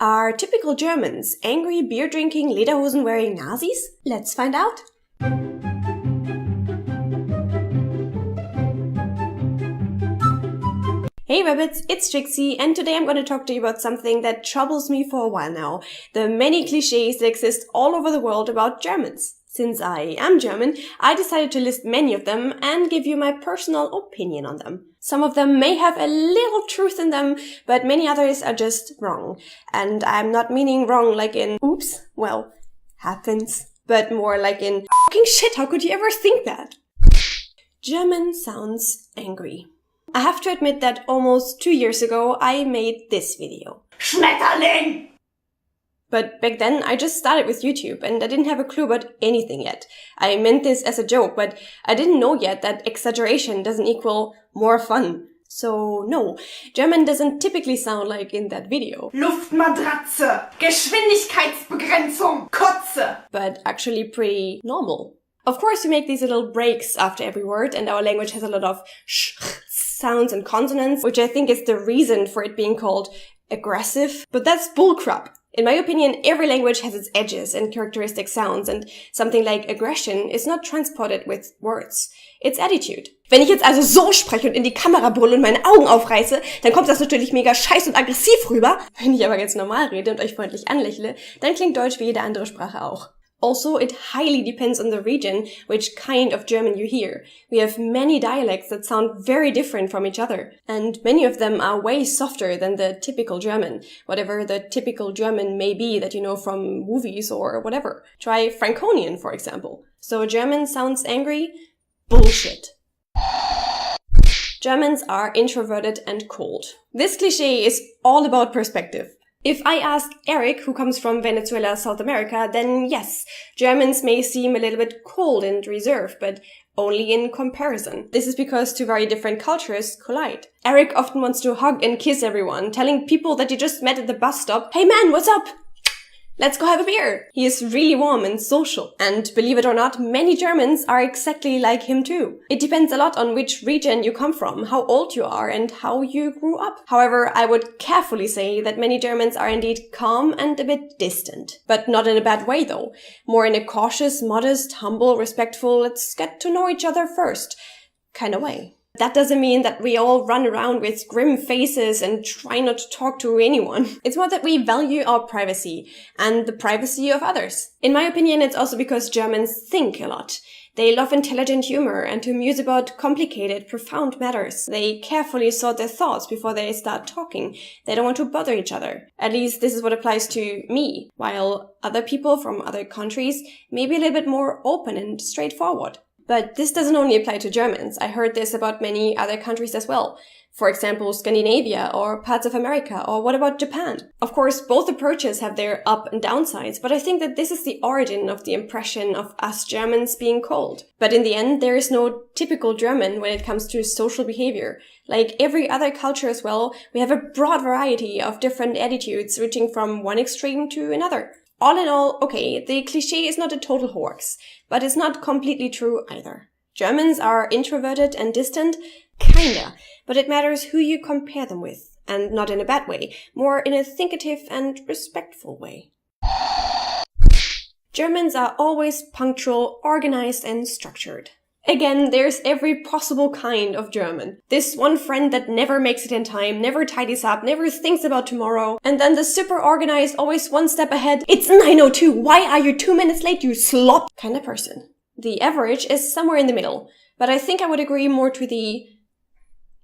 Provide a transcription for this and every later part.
Are typical Germans angry, beer-drinking, lederhosen-wearing Nazis? Let's find out! Hey Rabbits, it's Trixie, and today I'm going to talk to you about something that troubles me for a while now. The many cliches that exist all over the world about Germans. Since I am German, I decided to list many of them and give you my personal opinion on them. Some of them may have a little truth in them, but many others are just wrong. And I'm not meaning wrong like in, oops, well, happens, but more like in, fucking shit, how could you ever think that? German sounds angry. I have to admit that almost 2 years ago, I made this video. Schmetterling! But back then, I just started with YouTube and I didn't have a clue about anything yet. I meant this as a joke, but I didn't know yet that exaggeration doesn't equal more fun. So no, German doesn't typically sound like in that video. Luftmatratze, Geschwindigkeitsbegrenzung, Kotze. But actually pretty normal. Of course, we make these little breaks after every word, and our language has a lot of sh sounds and consonants, which I think is the reason for it being called aggressive. But that's bullcrap. In my opinion, every language has its edges and characteristic sounds, and something like aggression is not transported with words. It's attitude. Wenn ich jetzt also so spreche und in die Kamera brülle und meine Augen aufreiße, dann kommt das natürlich mega scheiß und aggressiv rüber. Wenn ich aber jetzt normal rede und euch freundlich anlächle, dann klingt Deutsch wie jede andere Sprache auch. Also, it highly depends on the region which kind of German you hear. We have many dialects that sound very different from each other, and many of them are way softer than the typical German, whatever the typical German may be that you know from movies or whatever. Try Franconian, for example. So German sounds angry? Bullshit. Germans are introverted and cold. This cliché is all about perspective. If I ask Eric, who comes from Venezuela, South America, then yes, Germans may seem a little bit cold and reserved, but only in comparison. This is because two very different cultures collide. Eric often wants to hug and kiss everyone, telling people that you just met at the bus stop, "Hey man, what's up? Let's go have a beer." He is really warm and social. And believe it or not, many Germans are exactly like him too. It depends a lot on which region you come from, how old you are, and how you grew up. However, I would carefully say that many Germans are indeed calm and a bit distant. But not in a bad way though. More in a cautious, modest, humble, respectful, let's get to know each other first kind of way. That doesn't mean that we all run around with grim faces and try not to talk to anyone. It's more that we value our privacy and the privacy of others. In my opinion, it's also because Germans think a lot. They love intelligent humor and to muse about complicated, profound matters. They carefully sort their thoughts before they start talking. They don't want to bother each other. At least this is what applies to me, while other people from other countries may be a little bit more open and straightforward. But this doesn't only apply to Germans. I heard this about many other countries as well. For example, Scandinavia or parts of America, or what about Japan? Of course, both approaches have their up and downsides, but I think that this is the origin of the impression of us Germans being cold. But in the end, there is no typical German when it comes to social behavior. Like every other culture as well, we have a broad variety of different attitudes reaching from one extreme to another. All in all, okay, the cliché is not a total hoax, but it's not completely true either. Germans are introverted and distant, kinda, but it matters who you compare them with, and not in a bad way, more in a thinkative and respectful way. Germans are always punctual, organized, and structured. Again, there's every possible kind of German. This one friend that never makes it in time, never tidies up, never thinks about tomorrow. And then the super organized, always one step ahead. "It's 9:02, why are you 2 minutes late, you slop?" kind of person. The average is somewhere in the middle, but I think I would agree more to the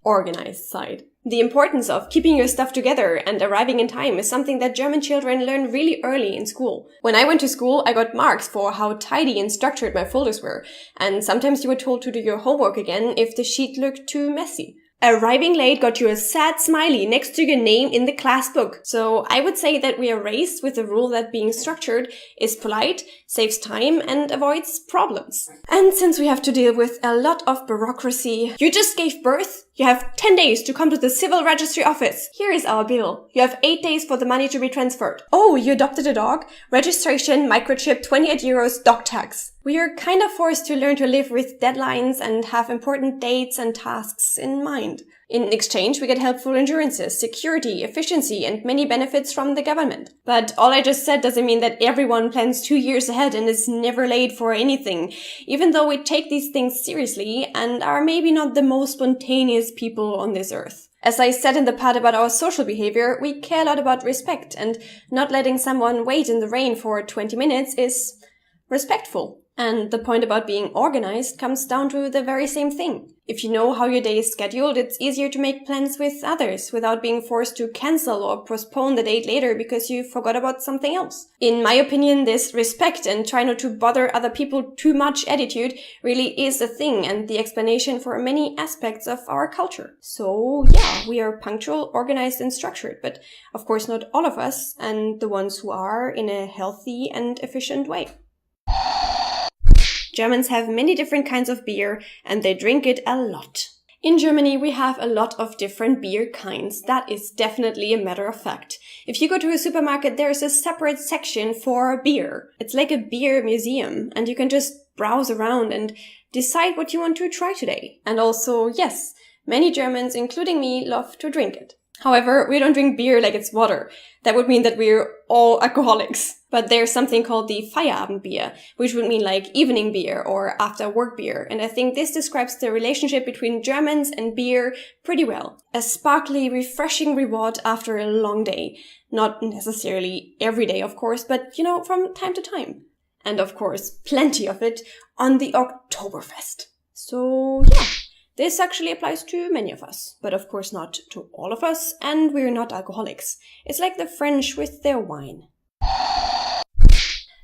organized side. The importance of keeping your stuff together and arriving in time is something that German children learn really early in school. When I went to school, I got marks for how tidy and structured my folders were, and sometimes you were told to do your homework again if the sheet looked too messy. Arriving late got you a sad smiley next to your name in the class book. So I would say that we are raised with the rule that being structured is polite, saves time, and avoids problems. And since we have to deal with a lot of bureaucracy, you just gave birth? You have 10 days to come to the civil registry office. Here is our bill. You have 8 days for the money to be transferred. Oh, you adopted a dog? Registration, microchip, 28 euros, dog tax. We are kind of forced to learn to live with deadlines and have important dates and tasks in mind. In exchange, we get helpful insurances, security, efficiency, and many benefits from the government. But all I just said doesn't mean that everyone plans 2 years ahead and is never late for anything, even though we take these things seriously and are maybe not the most spontaneous people on this earth. As I said in the part about our social behavior, we care a lot about respect, and not letting someone wait in the rain for 20 minutes is respectful. And the point about being organized comes down to the very same thing. If you know how your day is scheduled, it's easier to make plans with others without being forced to cancel or postpone the date later because you forgot about something else. In my opinion, this respect and try not to bother other people too much attitude really is a thing and the explanation for many aspects of our culture. So yeah, we are punctual, organized and structured, but of course not all of us, and the ones who are in a healthy and efficient way. Germans have many different kinds of beer, and they drink it a lot. In Germany, we have a lot of different beer kinds. That is definitely a matter of fact. If you go to a supermarket, there is a separate section for beer. It's like a beer museum, and you can just browse around and decide what you want to try today. And also, yes, many Germans, including me, love to drink it. However, we don't drink beer like it's water. That would mean that we're all alcoholics. But there's something called the Feierabendbier, which would mean like evening beer or after work beer. And I think this describes the relationship between Germans and beer pretty well. A sparkly, refreshing reward after a long day. Not necessarily every day, of course, but from time to time. And of course, plenty of it on the Oktoberfest. So yeah. This actually applies to many of us, but of course not to all of us, and we're not alcoholics. It's like the French with their wine.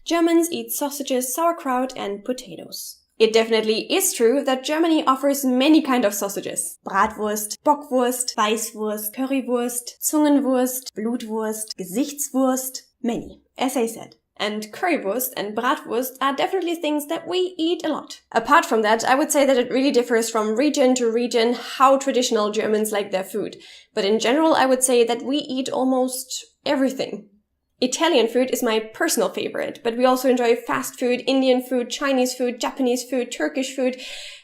Germans eat sausages, sauerkraut, and potatoes. It definitely is true that Germany offers many kinds of sausages. Bratwurst, Bockwurst, Weißwurst, Currywurst, Zungenwurst, Blutwurst, Gesichtswurst, many, as I said. And currywurst and bratwurst are definitely things that we eat a lot. Apart from that, I would say that it really differs from region to region how traditional Germans like their food. But in general, I would say that we eat almost everything. Italian food is my personal favorite, but we also enjoy fast food, Indian food, Chinese food, Japanese food, Turkish food,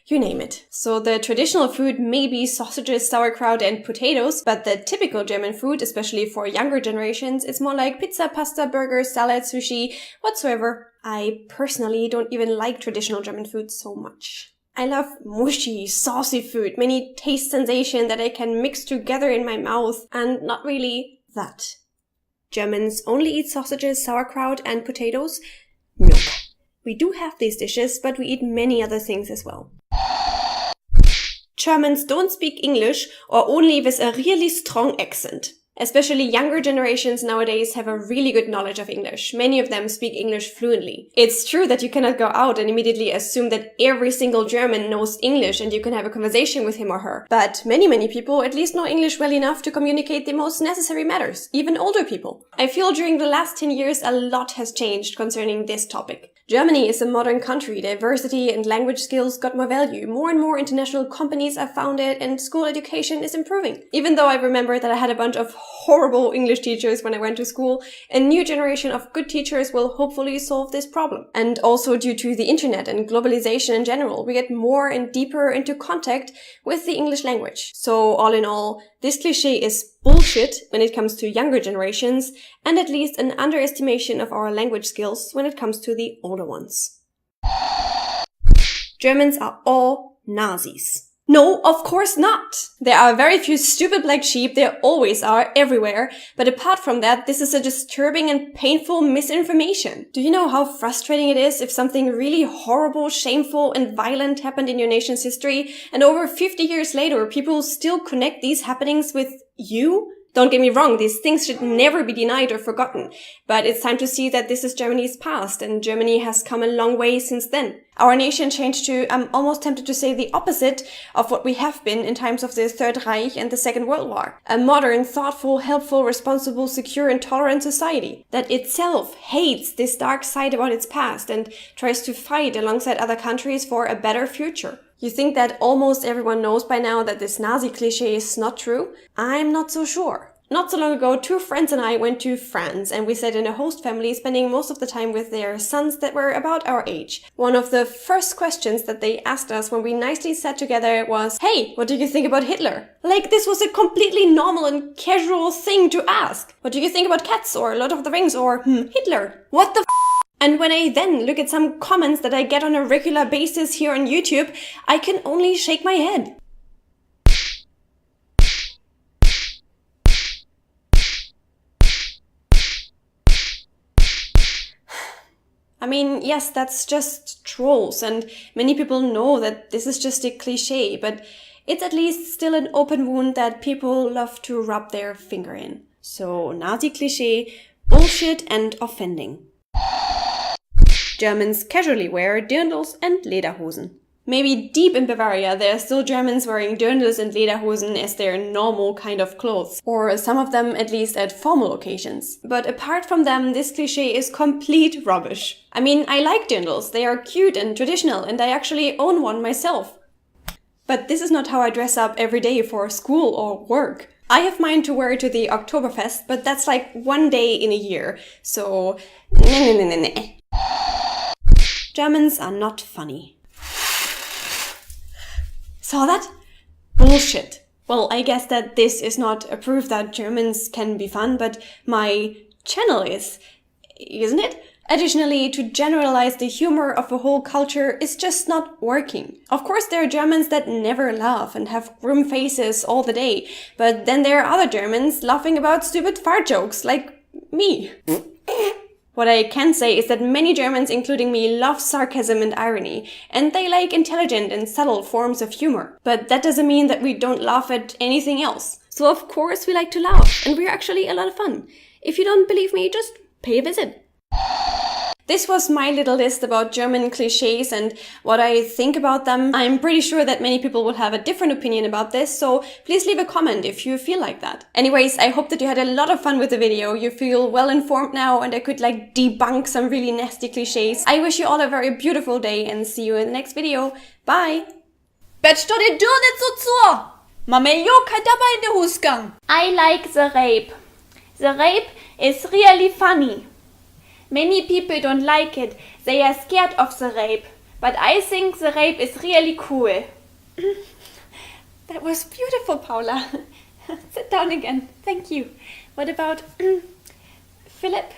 you name it. So the traditional food may be sausages, sauerkraut and potatoes, but the typical German food, especially for younger generations, is more like pizza, pasta, burgers, salad, sushi, whatsoever. I personally don't even like traditional German food so much. I love mushy, saucy food, many taste sensations that I can mix together in my mouth, and not really that. Germans only eat sausages, sauerkraut and potatoes? Nope. We do have these dishes, but we eat many other things as well. Germans don't speak English or only with a really strong accent. Especially younger generations nowadays have a really good knowledge of English. Many of them speak English fluently. It's true that you cannot go out and immediately assume that every single German knows English and you can have a conversation with him or her. But many people at least know English well enough to communicate the most necessary matters, even older people. I feel during the last 10 years a lot has changed concerning this topic. Germany is a modern country. Diversity and language skills got more value. More and more international companies are founded and school education is improving. Even though I remember that I had a bunch of horrible English teachers when I went to school, a new generation of good teachers will hopefully solve this problem. And also due to the internet and globalization in general, we get more and deeper into contact with the English language. So all in all, this cliché is bullshit when it comes to younger generations, and at least an underestimation of our language skills when it comes to the older ones. Germans are all Nazis. No, of course not. There are very few stupid black sheep, there always are, everywhere. But apart from that, this is a disturbing and painful misinformation. Do you know how frustrating it is if something really horrible, shameful and violent happened in your nation's history, and over 50 years later, people still connect these happenings with you? Don't get me wrong, these things should never be denied or forgotten. But it's time to see that this is Germany's past, and Germany has come a long way since then. Our nation changed to, I'm almost tempted to say, the opposite of what we have been in times of the Third Reich and the Second World War. A modern, thoughtful, helpful, responsible, secure and tolerant society that itself hates this dark side about its past and tries to fight alongside other countries for a better future. You think that almost everyone knows by now that this Nazi cliché is not true? I'm not so sure. Not so long ago, 2 friends and I went to France, and we stayed in a host family, spending most of the time with their sons that were about our age. One of the first questions that they asked us when we nicely sat together was, "Hey, what do you think about Hitler?" Like, this was a completely normal and casual thing to ask. What do you think about Cats, or Lord of the Rings, or Hitler? What the And when I then look at some comments that I get on a regular basis here on YouTube, I can only shake my head. I mean, yes, that's just trolls, and many people know that this is just a cliche, but it's at least still an open wound that people love to rub their finger in. So, Nazi cliche, bullshit and offending. Germans casually wear dirndls and lederhosen. Maybe deep in Bavaria, there are still Germans wearing dirndls and lederhosen as their normal kind of clothes, or some of them at least at formal occasions. But apart from them, this cliche is complete rubbish. I mean, I like dirndls, they are cute and traditional, and I actually own one myself. But this is not how I dress up every day for school or work. I have mine to wear to the Oktoberfest, but that's like one day in a year, so nah. Germans are not funny. Saw that? Bullshit. Well, I guess that this is not a proof that Germans can be fun, but my channel is, isn't it? Additionally, to generalize the humor of a whole culture is just not working. Of course, there are Germans that never laugh and have grim faces all the day, but then there are other Germans laughing about stupid fart jokes, like me. What I can say is that many Germans, including me, love sarcasm and irony, and they like intelligent and subtle forms of humor. But that doesn't mean that we don't laugh at anything else. So of course we like to laugh, and we're actually a lot of fun. If you don't believe me, just pay a visit. This was my little list about German cliches and what I think about them. I'm pretty sure that many people will have a different opinion about this, so please leave a comment if you feel like that. Anyways, I hope that you had a lot of fun with the video. You feel well informed now and I could like debunk some really nasty cliches. I wish you all a very beautiful day and see you in the next video. Bye! Bet stå det dør nicht so zu! Mama jo kein dabei in den Husgang. I like the rape. The rape is really funny. Many people don't like it. They are scared of the rape. But I think the rape is really cool. That was beautiful, Paula. Sit down again. Thank you. What about Philip?